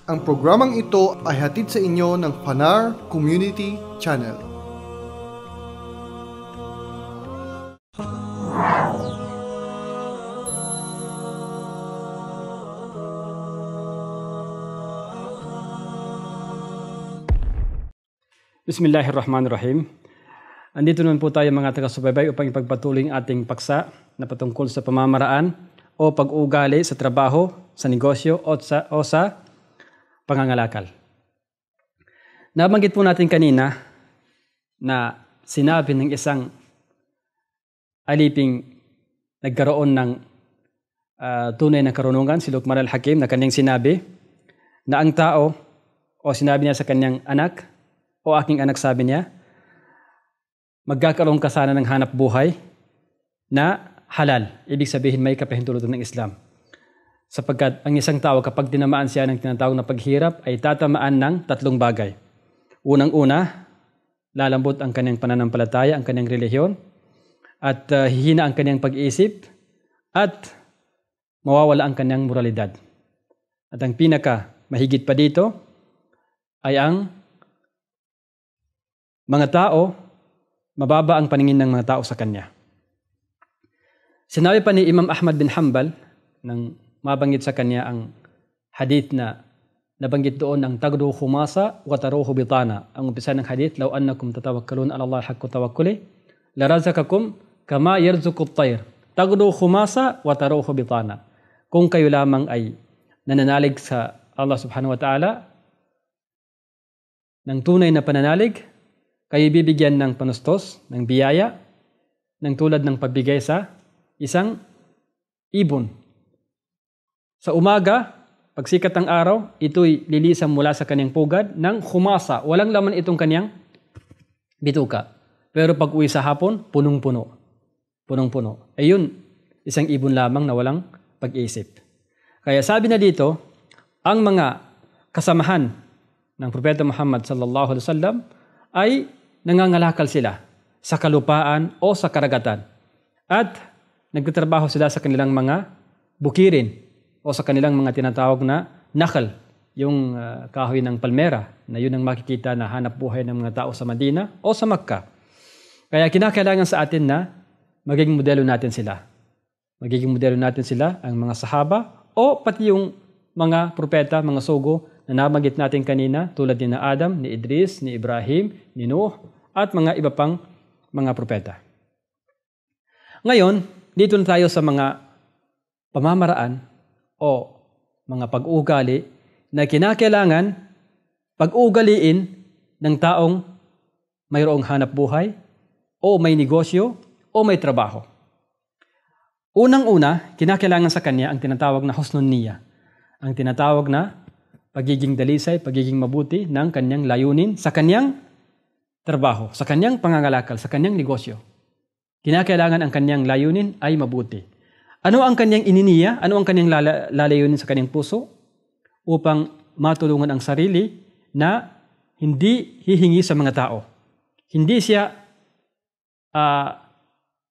Ang programang ito ay hatid sa inyo ng Fanar Community Channel. Bismillahirrahmanirrahim. Andito naman po tayo mga taga-subaybay upang ipagpatuloy ang ating paksa na patungkol sa pamamaraan o pag-uugali sa trabaho, sa negosyo o sa pangangalakal. Nabanggit po natin kanina na sinabi ng isang aliping nagkaroon ng tunay na karunungan, si Luqman al-Hakim, na kanyang sinabi na ang tao o sinabi niya sa kanyang anak o aking anak, sabi niya, magkakaroon ka sana ng hanap buhay na halal. Ibig sabihin may kapahintulutan ng Islam. Sapagkat ang isang tao kapag tinamaan siya ng tinatawag na paghirap ay tatamaan ng tatlong bagay. Unang-una, lalambot ang kanyang pananampalataya, ang kanyang relihiyon, at hihina ang kanyang pag-iisip, at mawawala ang kanyang moralidad. At ang pinaka mahigit pa dito ay ang mga tao, mababa ang paningin ng mga tao sa kanya. Sinabi pa ni Imam Ahmad bin Hanbal, nang mabanggit sa kanya ang hadith na nabanggit doon ang tagdu khumasa wa taruhu bitana. Ang umpisa ng hadith, law annakum tatawakkalun ala Allah haqqu tawakkuli la razaqakum kama yarzuqu at-tayr tagdu khumasa wa taruhu bitana. Kung kayo lamang ay nananalig sa Allah subhanahu wa ta'ala ng tunay na pananalig, kayo bibigyan ng panustos, ng biyaya, ng tulad ng pagbigay sa isang ibon. Sa umaga, pagsikat ng araw, ito'y lilisan mula sa kanyang pugad ng khumasa. Walang laman itong kanyang bituka. Pero pag uwi sa hapon, punong-puno. Punong-puno. Ayun, isang ibon lamang na walang pag-isip. Kaya sabi na dito, ang mga kasamahan ng Propeta Muhammad sallallahu alaihi wasallam ay nangangalakal sila sa kalupaan o sa karagatan. At nagtatrabaho sila sa kanilang mga bukirin o sa kanilang mga tinatawag na nakal, yung kahoy ng palmera, na yun ang makikita na hanap buhay ng mga tao sa Madina o sa Makkah. Kaya kinakailangan sa atin na magiging modelo natin sila. Magiging modelo natin sila, ang mga sahaba o pati yung mga propeta, mga sugo na nabanggit natin kanina, tulad ni na Adam, ni Idris, ni Ibrahim, ni Nuh, at mga iba pang mga propeta. Ngayon, dito na tayo sa mga pamamaraan o mga pag-uugali na kinakailangan pag-ugaliin ng taong mayroong hanap buhay o may negosyo o may trabaho. Unang-una, kinakailangan sa kanya ang tinatawag na husnul niyya, ang tinatawag na pagiging dalisay, pagiging mabuti ng kanyang layunin sa kanyang trabaho, sa kanyang pangangalakal, sa kanyang negosyo. Kinakailangan ang kanyang layunin ay mabuti. Ano ang kanyang ininiya? Ano ang kanyang lalayunin sa kanyang puso? Upang matulungan ang sarili na hindi hihingi sa mga tao. Hindi siya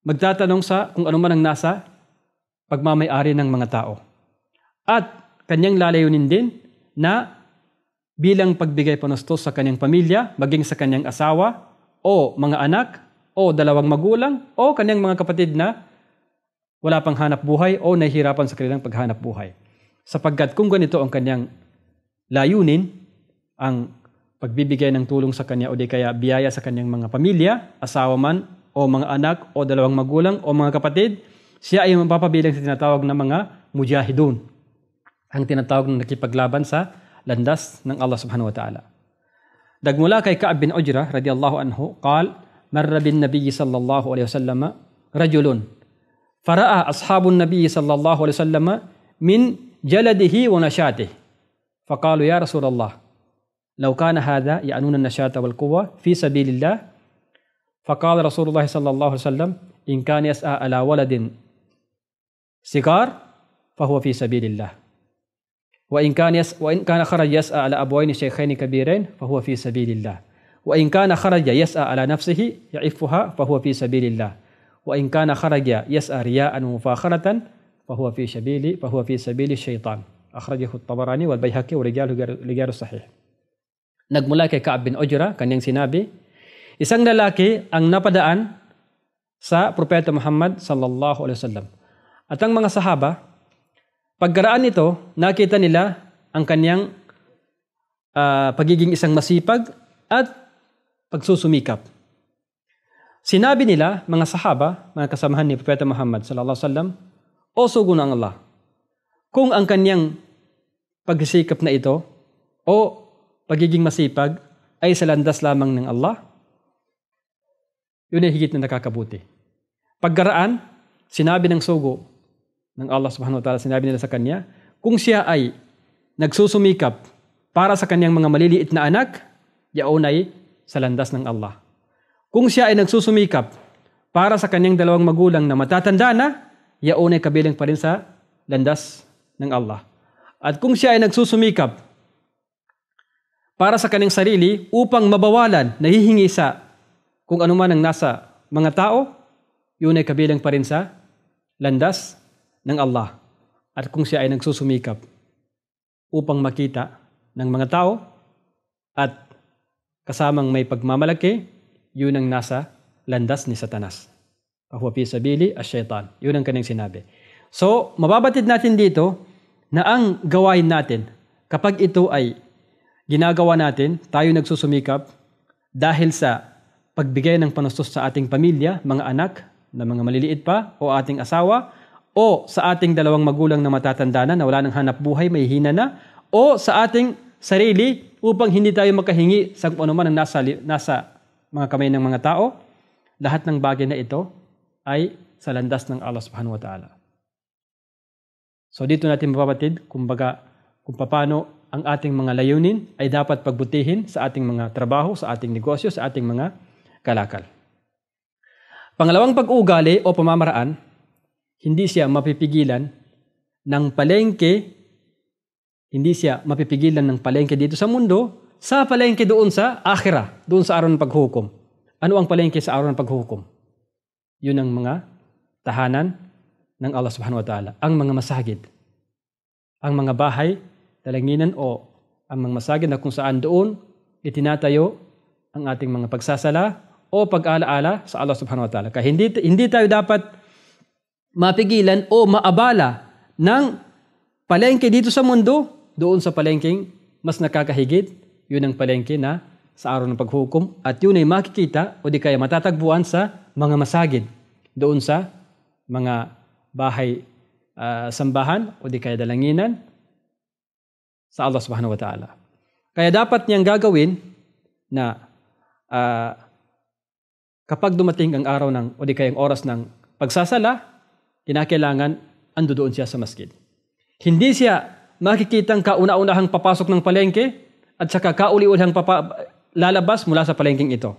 magtatanong sa kung ano man ang nasa pagmamay-ari ng mga tao. At kanyang lalayunin din na bilang pagbigay panustos sa kanyang pamilya, maging sa kanyang asawa o mga anak o dalawang magulang o kanyang mga kapatid na wala pang hanap buhay o nahihirapan sa kanilang paghanap buhay. Sapagkat kung ganito ang kanyang layunin, ang pagbibigay ng tulong sa kanya o di kaya biyaya sa kanyang mga pamilya, asawa man o mga anak o dalawang magulang o mga kapatid, siya ay mapapabilang sa tinatawag na mga mujahidun, ang tinatawag na nakipaglaban sa landas ng Allah subhanahu wa ta'ala. Dagmula kay Ka'ab bin Ujrah radiyallahu anhu, marra bin Nabiy sallallahu alaihi wasallam rajulun fara'a ashabun Nabiy sallallahu alaihi wasallam min jaladihi wa nashatihi faqalu ya Rasulullah law kana hadha ya'nuna an-nashata wal quwwa fi sabilillah faqala Rasulullah sallallahu alaihi wasallam in kana yas'a ala waladin sigar fahuwa fi sabilillah wa in kana kharaja yas'a ala abwayn shaykhayn kabirain fahuwa fi sabilillah wa in kana kharaja yas'a ala nafsihi ya'iffuha fahuwa fi sabilillah wa in kana kharaja yas'a riya'an wa mufakharatan fahuwa fi sabili syaitan akhrajahu at-Tabarani wal Baihaqi wa rijalu sahih. Nagmula kay Ka'ab bin Ujra, kanyang sinabi, isang lalaki ang napadaan sa Propeta Muhammad sallallahu alaihi wasallam. At ang mga sahaba, pagkaraan nito, nakita nila ang kanyang pagiging isang masipag at pagsusumikap. Sinabi nila, mga sahaba, mga kasamahan ni Propeta Muhammad sallallahu alaihi wasallam, o sugo ng Allah, kung ang kanyang pagsisikap na ito o pagiging masipag ay sa landas lamang ng Allah, yun ay higit na nakakabuti. Pagkaraan, sinabi ng sugo ng Allah subhanahu wa ta'ala, sinabi nila sa kanya, kung siya ay nagsusumikap para sa kanyang mga maliliit na anak, yaon ay sa landas ng Allah. Kung siya ay nagsusumikap para sa kanyang dalawang magulang na matatanda na, yaon ay kabilang pa rin sa landas ng Allah. At kung siya ay nagsusumikap para sa kanyang sarili upang mabawalan, nahihingi sa kung ano man ang nasa mga tao, yun ay kabilang pa rin sa landas ng Allah. At kung siya ay nagsusumikap upang makita ng mga tao at kasamang may pagmamalaki, yun ang nasa landas ni Satanas. Fahuwa fi sabili ash-shaytan. Yun ang kanyang sinabi. So, mababatid natin dito na ang gawain natin, kapag ito ay ginagawa natin, tayo nagsusumikap dahil sa pagbigay ng panustos sa ating pamilya, mga anak na mga maliliit pa, o ating asawa, o sa ating dalawang magulang na matatanda na wala ng hanap buhay, may hina na, o sa ating sarili upang hindi tayo makahingi sa kung ano man ang nasa mga kamay ng mga tao, lahat ng bagay na ito ay sa landas ng Allah subhanahu wa ta'ala. So dito natin mapabatid kung paano ang ating mga layunin ay dapat pagbutihin sa ating mga trabaho, sa ating negosyo, sa ating mga kalakal. Pangalawang pag-uugali o pamamaraan, hindi siya mapipigilan ng palengke, dito sa mundo, sa palengke doon sa akhirah, doon sa araw ng paghukom. Ano ang palengke sa araw ng paghukom? Yun ang mga tahanan ng Allah subhanahu wa ta'ala, ang mga masagid, ang mga bahay, talanginan o ang mga masagid na kung saan doon itinatayo ang ating mga pagsasala o pag-alaala sa Allah subhanahu wa ta'ala. Kaya hindi tayo dapat mapigilan o maabala ng palengke dito sa mundo, doon sa palengking mas nakakahigit. Yun ang palengke na sa araw ng paghukom at yun ay makikita o di kaya matatagpuan sa mga masagid doon sa mga bahay sambahan o di kaya dalanginan sa Allah subhanahu wa ta'ala. Kaya dapat niyang gagawin na kapag dumating ang araw ng o di kaya ang oras ng pagsasala, kinakailangan ando doon siya sa masjid. Hindi siya makikitang kauna-unahang papasok ng palengke at saka kauli-ulihang lalabas mula sa palengkeng ito.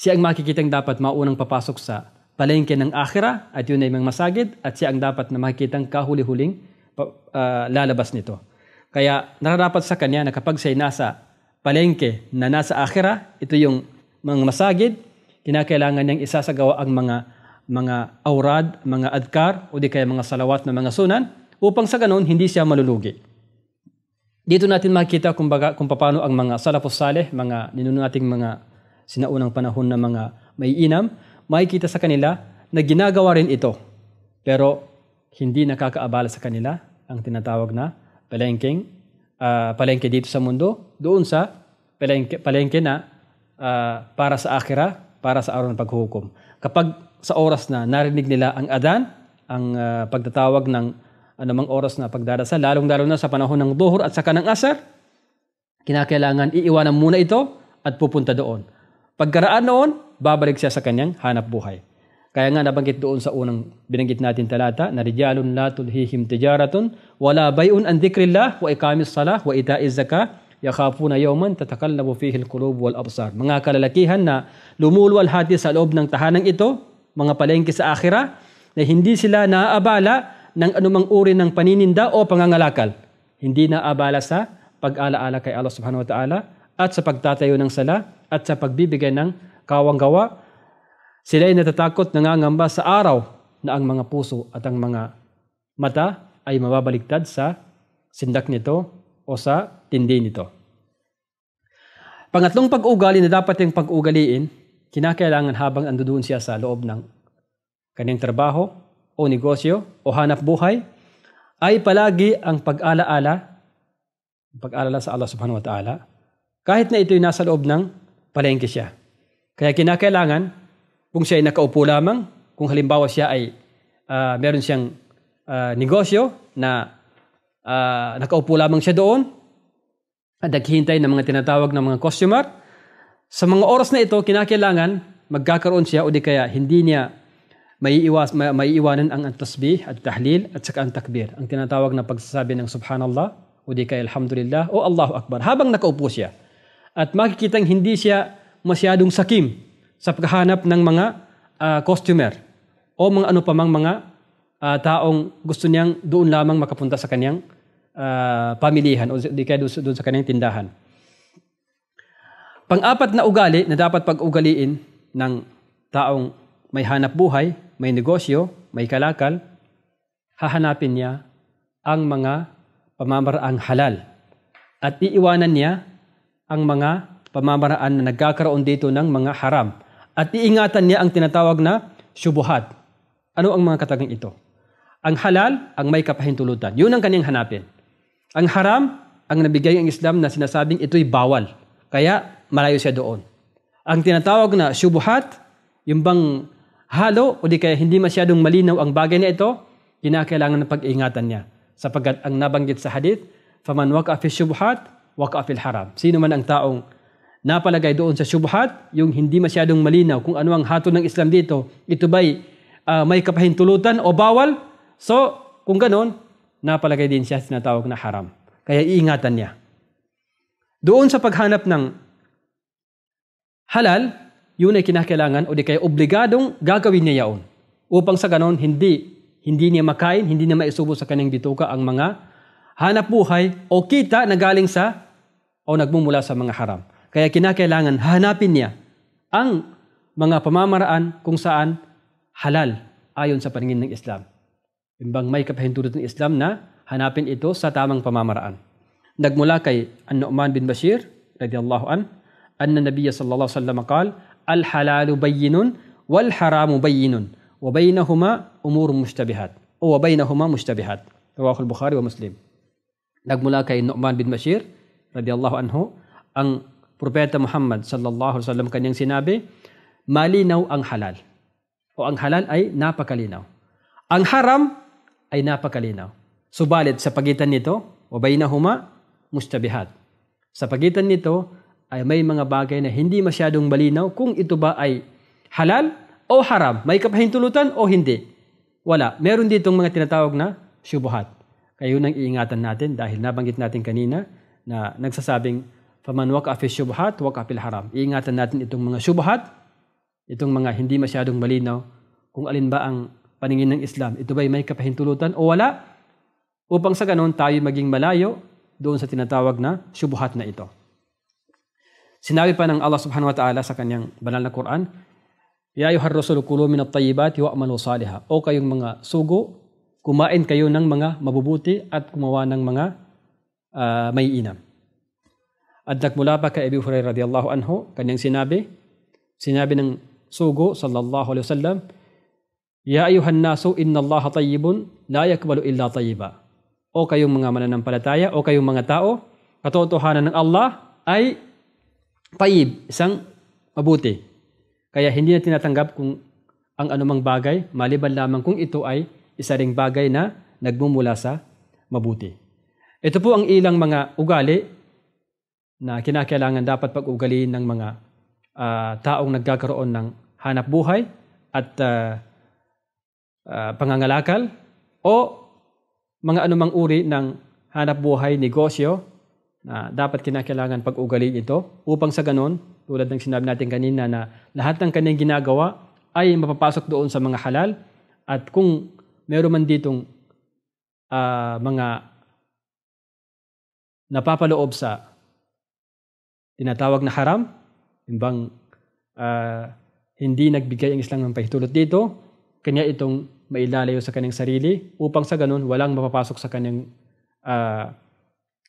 Siya ang makikitang dapat maunang papasok sa palengke ng akhirah at yun ay mga masagid at siya ang dapat na makikitang kahuli-huling lalabas nito. Kaya nararapat sa kanya na kapag siya nasa palengke na nasa akhirah, ito yung mga masagid, kinakailangan niyang isasagawa ang mga awrad, mga adkar o di kaya mga salawat na mga sunan upang sa ganun hindi siya malulugi. Dito natin makikita kung paano ang mga salafus saleh, mga ninuno nating mga sinaunang panahon na mga may inam, makikita sa kanila na ginagawa rin ito. Pero hindi nakakaabala sa kanila ang tinatawag na palengke dito sa mundo, doon sa palengke na para sa akhirah, para sa araw ng paghukom. Kapag sa oras na narinig nila ang adhan, ang pagtatawag ng anumang oras na pagdarasal, lalong-lalo na sa panahon ng duhur at saka ng asar, kinakailangan iiwanan muna ito at pupunta doon. Pagkaraan noon, babalik siya sa kanyang hanap buhay. Kaya nga nabanggit doon sa unang binanggit natin talata, na rijalun la tulhihim tijaratun, wala bay'un an dhikrillah, wa iqamis salah, wa ita'iz zakah, yakhafuna yawman tatakallabu fihi al-qulub wal absar. Mga kalalakihan na lumuluwalhati sa loob ng tahanang ito, mga palengke sa akhirah, na hindi sila naaabala ng anumang uri ng panininda o pangangalakal. Hindi na abala sa pag-alaala kay Allah subhanahu wa ta'ala at sa pagtatayo ng sala at sa pagbibigay ng kawang-gawa. Sila ay natatakot, nangangamba sa araw na ang mga puso at ang mga mata ay mababaliktad sa sindak nito o sa tindi nito. Pangatlong pag-ugali na dapat yung pag-ugaliin, kinakailangan habang andoon siya sa loob ng kanyang trabaho o negosyo o hanap buhay, ay palagi ang pag-alala sa Allah subhanahu wa ta'ala, kahit na ito'y nasa loob ng palengke siya. Kaya kinakailangan, kung siya ay nakaupo lamang, kung halimbawa siya ay meron siyang negosyo na nakaupo lamang siya doon, at naghihintay ng mga tinatawag ng mga customer, sa mga oras na ito, kinakailangan magkakaroon siya o di kaya hindi niya maiiwanan ang tasbih at tahlil at saka ang takbir. Ang tinatawag na pagsasabi ng subhanallah o di kaya alhamdulillah o Allahu Akbar habang nakaupo siya. At makikitang hindi siya masyadong sakim sa paghahanap ng mga customer o mga ano pa mang mga taong gusto niyang doon lamang makapunta sa kanyang pamilihan o di kaya doon sa kanyang tindahan. Pang-apat na ugali na dapat pag-ugaliin ng taong may hanap buhay, may negosyo, may kalakal, hahanapin niya ang mga pamamaraang halal at iiwanan niya ang mga pamamaraan na nagkakaroon dito ng mga haram at iingatan niya ang tinatawag na syubuhat. Ano ang mga katagang ito? Ang halal, ang may kapahintulutan. Yun ang kanyang hanapin. Ang haram, ang nabigay ng Islam na sinasabing ito'y bawal. Kaya malayo siya doon. Ang tinatawag na syubuhat, yung bang halo o di kaya hindi masyadong malinaw ang bagay na ito, kinakailangan ng pag-iingatan niya. Sapagkat ang nabanggit sa hadith, faman waqa'a fi syubuhat, waqa'a fil haram. Sino man ang taong napalagay doon sa syubuhat, yung hindi masyadong malinaw kung ano ang hatol ng Islam dito, ito ba'y may kapahintulutan o bawal? So, kung ganon, napalagay din siya sa tinatawag na haram. Kaya iingatan niya. Doon sa paghanap ng halal, yun ay kinakailangan o di kaya obligadong gagawin niya yaon. Upang sa ganon, hindi niya makain, hindi niya maisubo sa kanyang bituka ang mga hanap buhay o kita na galing sa o nagmumula sa mga haram. Kaya kinakailangan hanapin niya ang mga pamamaraan kung saan halal ayon sa paningin ng Islam. Imbang may kapahintulutan ng Islam na hanapin ito sa tamang pamamaraan. Nagmula kay An-Nu'man bin Bashir radiyallahu an, anna Nabiyya sallallahu alaihi wasallam qala, al-halalu bayyinun wal haramu bayyinun wa bainahuma umurun mushtabihat o wa bainahuma mushtabihat. Rawahu al-Bukhari wa Muslim. Nagmula kay Nu'man bin Bashir radiyallahu anhu, ang Propeta Muhammad sallallahu alaihi wasallam kanyang sinabi, malinaw ang halal. O ang halal ay napakalinaw. Ang haram ay napakalinaw. Subalit sa pagitan nito, wa bainahuma mustabihat. Sa pagitan nito ay may mga bagay na hindi masyadong malinaw kung ito ba ay halal o haram, may kapahintulutan o hindi. Wala. Meron ditong mga tinatawag na syubuhat. Kaya yun ang iingatan natin dahil nabanggit natin kanina na nagsasabing faman waqa'a fi syubuhat waqa'a fil haram. Iingatan natin itong mga syubuhat, itong mga hindi masyadong malinaw kung alin ba ang paningin ng Islam. Ito ba'y may kapahintulutan o wala? Upang sa ganon tayo maging malayo doon sa tinatawag na syubuhat na ito. Sinabi pa ng Allah subhanahu wa ta'ala sa kanyang banal na Quran, ya ayyuhar rasul kulu minat tayyibati wa'malu salihah. O kayong mga sugo, kumain kayo ng mga mabubuti at gumawa ng mga may inam. At nagmula pa kay Abu Hurairah radiyallahu anhu, kanyang sinabi ng sugo sallallahu alaihi wasallam, ya ayyuhan nasu inna Allah tayyibun la yakbalu illa tayyiba. O kayong mga mananampalataya, o kayong mga tao, katotohanan ng Allah ay tayyib, isang mabuti. Kaya hindi na tinatanggap kung ang anumang bagay, maliban lamang kung ito ay isa ring bagay na nagmumula sa mabuti. Ito po ang ilang mga ugali na kinakailangan dapat pag-ugaliin ng mga taong nagkakaroon ng hanap buhay at pangangalakal o mga anumang uri ng hanap buhay, negosyo na dapat kinakailangan pag-ugaliin ito upang sa ganon, tulad ng sinabi natin kanina na lahat ng kanyang ginagawa ay mapapasok doon sa mga halal at kung meron man ditong mga napapaloob sa tinatawag na haram, imbang hindi nagbigay ang Islam ng pahintulot dito, kanya itong mailalayo sa kanyang sarili upang sa ganun walang mapapasok sa kanyang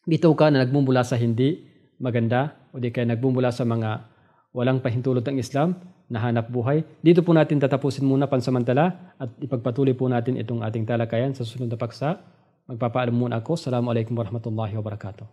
bituka na nagmumula sa hindi maganda o di kaya nagmumula sa mga walang pahintulot ng Islam na hanap buhay. Dito po natin tatapusin muna pansamantala at ipagpatuloy po natin itong ating talakayan sa susunod na paksa. Magpapaalam muna ako. Assalamualaikum warahmatullahi wabarakatuh.